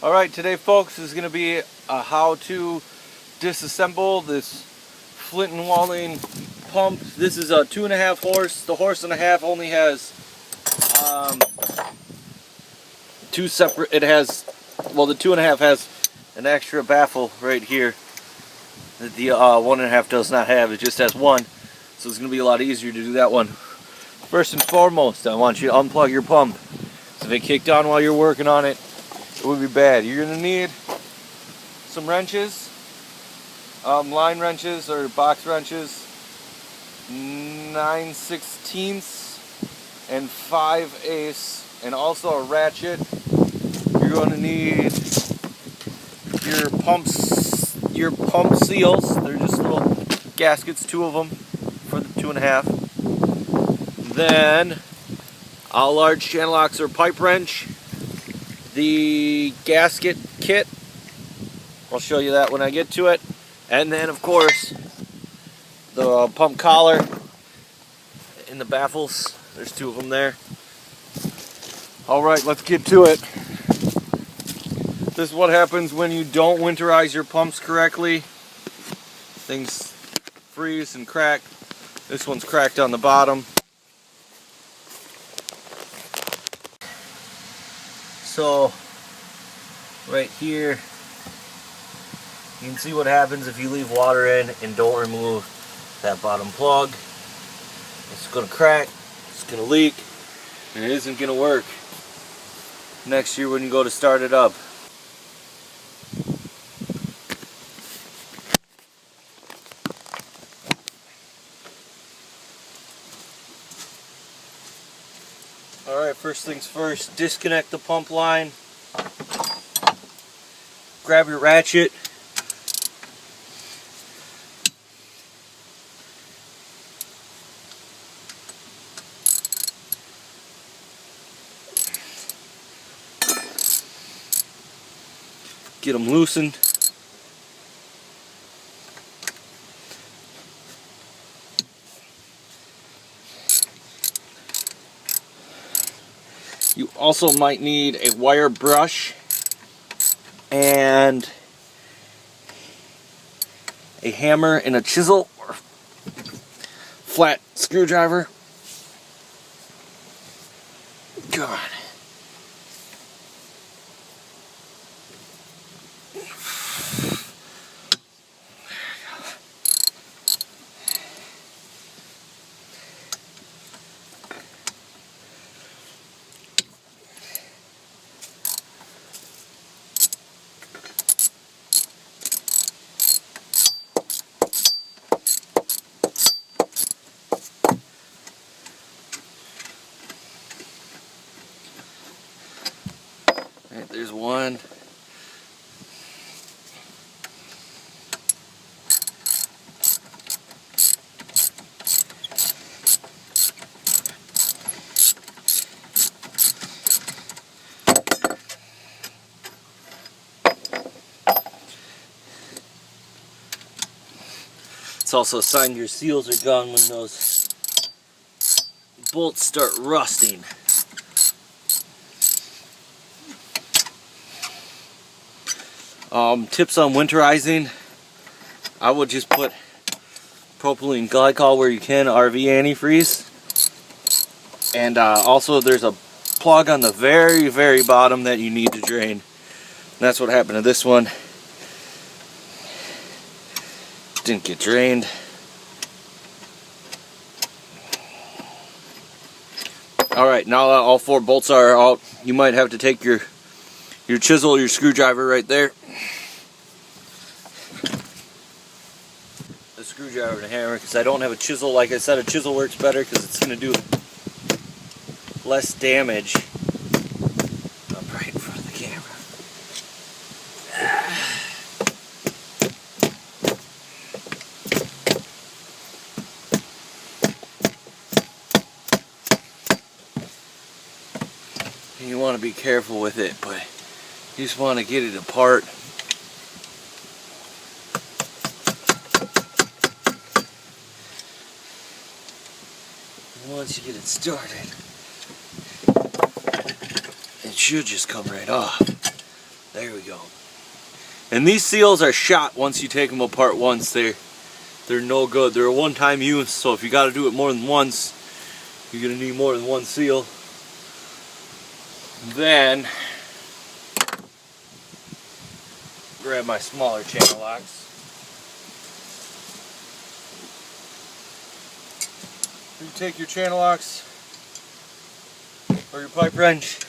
Alright, today folks is going to be a how to disassemble this Flint Walling pump. This is a 2.5 horse. The horse and a half only has two separate, the 2.5 has an extra baffle right here that the 1.5 does not have. It just has one, so it's going to be a lot easier to do that one. First and foremost, I want you to unplug your pump. So if it kicked on while you're working on it, it would be bad. You're going to need some wrenches, line wrenches or box wrenches, 9/16 and 5/8, and also a ratchet. You're going to need your pump seals. They're just little gaskets, 2 of them for the 2.5. Then a large channel locks or pipe wrench. The gasket kit, I'll show you that when I get to it, and then of course the pump collar and the baffles. There's 2 of them there. Alright, let's get to it. This is what happens when you don't winterize your pumps correctly. Things freeze and crack. This one's cracked on the bottom. So, right here, you can see what happens if you leave water in and don't remove that bottom plug. It's going to crack, it's going to leak, and it isn't going to work next year when you go to start it up. Alright, first things first, disconnect the pump line. Grab your ratchet. Get them loosened. You also might need a wire brush and a hammer and a chisel or flat screwdriver. God. Alright, there's one. It's also a sign your seals are gone when those bolts start rusting. Tips on winterizing: I would just put propylene glycol where you can, RV antifreeze, and also there's a plug on the very, very bottom that you need to drain. And that's what happened to this one. Didn't get drained. Alright, now that all 4 bolts are out, you might have to take your chisel, your screwdriver right there. The screwdriver and a hammer, because I don't have a chisel. Like I said, a chisel works better because it's going to do less damage. I'm right in front of the camera. You want to be careful with it, but you just want to get it apart. Once you get it started, it should just come right off. There we go. And these seals are shot once you take them apart once. They're no good. They're a one-time use, so if you got to do it more than once, you're going to need more than one seal. Then, grab my smaller channel locks. You take your channel locks or your pipe wrench,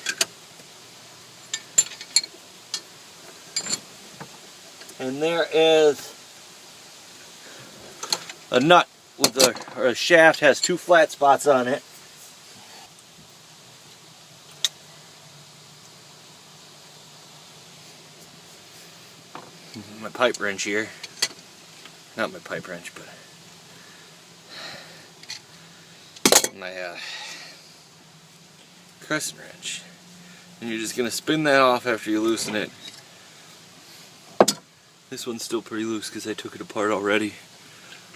and there is a nut with a shaft, has 2 flat spots on it. My pipe wrench here, not my pipe wrench, but my crescent wrench, and you're just going to spin that off after you loosen it. This one's still pretty loose because I took it apart already.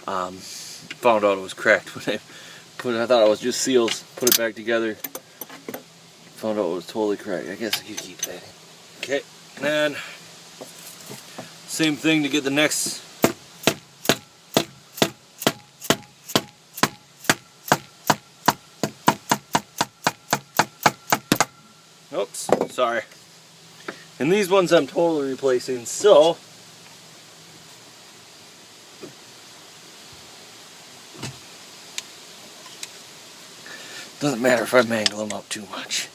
Found out it was cracked when I thought it was just seals. Put it back together. Found out it was totally cracked. I guess I could keep that. Okay, and then same thing to get the next. Oops, sorry. And these ones I'm totally replacing, so doesn't matter if I mangle them up too much.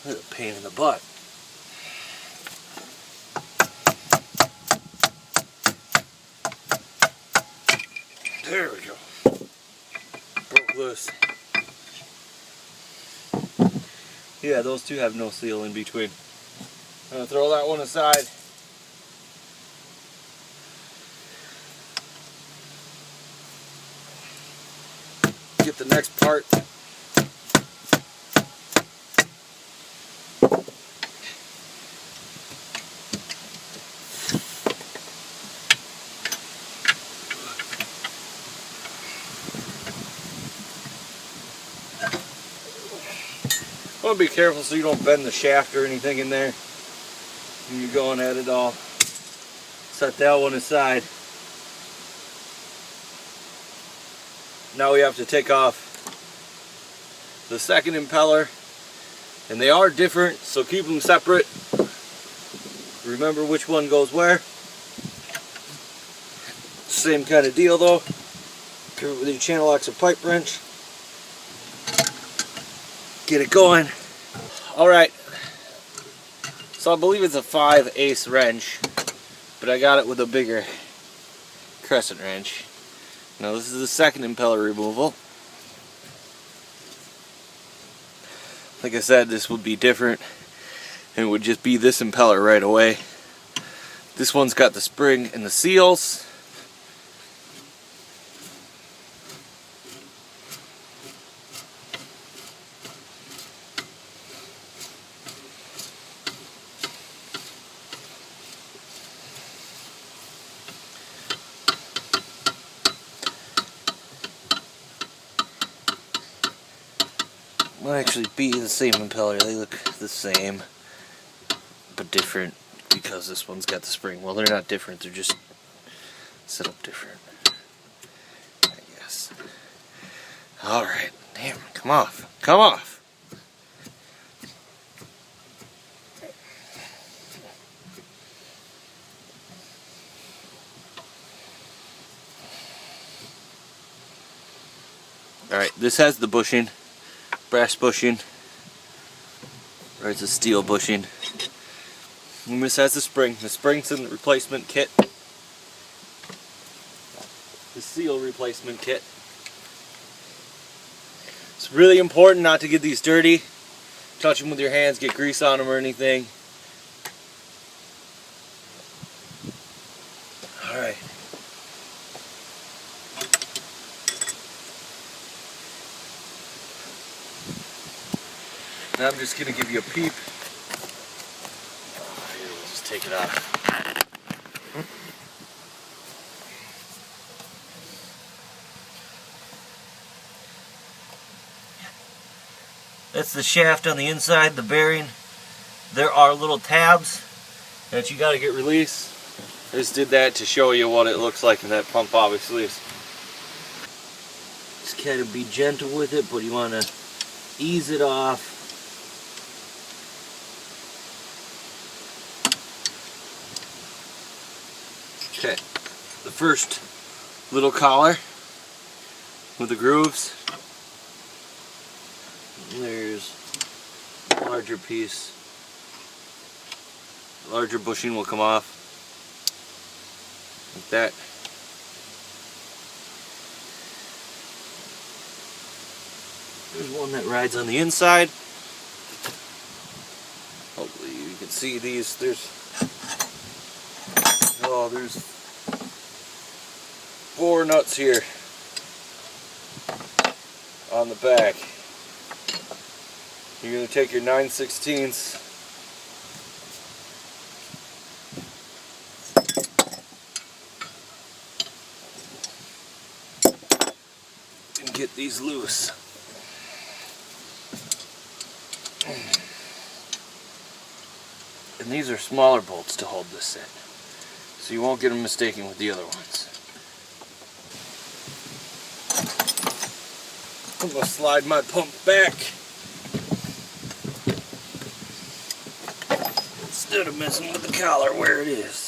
What a pain in the butt. There we go. Broke loose. Yeah, those two have no seal in between. I'm going to throw that one aside. Get the next part. Want to be careful so you don't bend the shaft or anything in there when you're going at it all. Set that one aside. Now we have to take off the second impeller, and they are different, so keep them separate. Remember which one goes where. Same kind of deal though. Cover it with your channel locks or pipe wrench. Get it going. Alright, so I believe it's a 5/8 wrench, but I got it with a bigger crescent wrench. Now this is the second impeller removal. Like I said, this would be different, and it would just be this impeller right away. This one's got the spring and the seals. Might actually be the same impeller. They look the same, but different because this one's got the spring. Well, they're not different. They're just set up different, I guess. All right, damn, come off, come off. All right, this has the bushing. Brass bushing, or it's a steel bushing. And this has the spring. The spring's in the replacement kit. the seal replacement kit. It's really important not to get these dirty. Touch them with your hands, get grease on them or anything. Alright. Now I'm just going to give you a peep. Here, we'll just take it off. That's the shaft on the inside, the bearing. There are little tabs that you got to get released. I just did that to show you what it looks like, and that pump obviously is. Just kind of be gentle with it, but you want to ease it off. Okay, the first little collar with the grooves. There's a larger piece. The larger bushing will come off like that. There's one that rides on the inside. Hopefully you can see these. There's 4 nuts here on the back. You're going to take your 9/16 and get these loose. And these are smaller bolts to hold this in, so you won't get them mistaken with the other ones. I'm going to slide my pump back instead of messing with the collar where it is.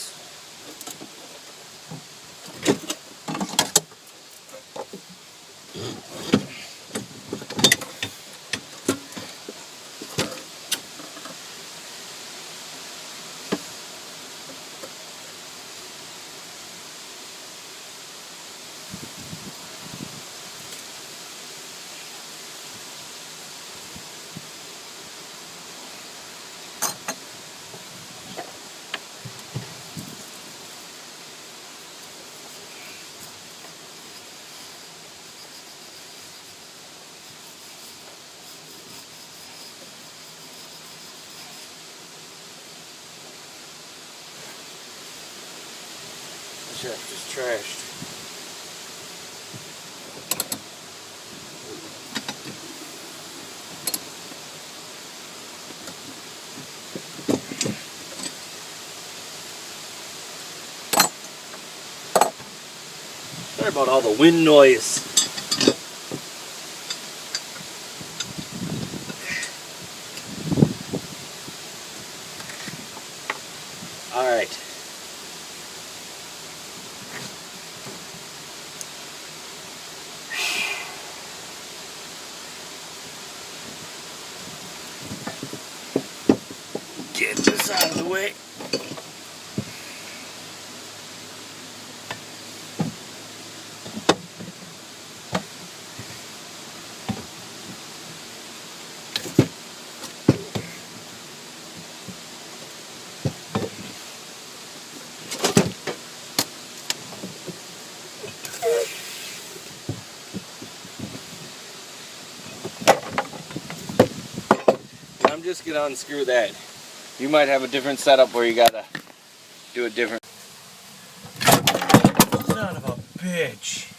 Shaft is trashed. Sorry about all the wind noise. All right. Get this out of the way. I'm just going to unscrew that. You might have a different setup where you gotta do it different. Son of a bitch.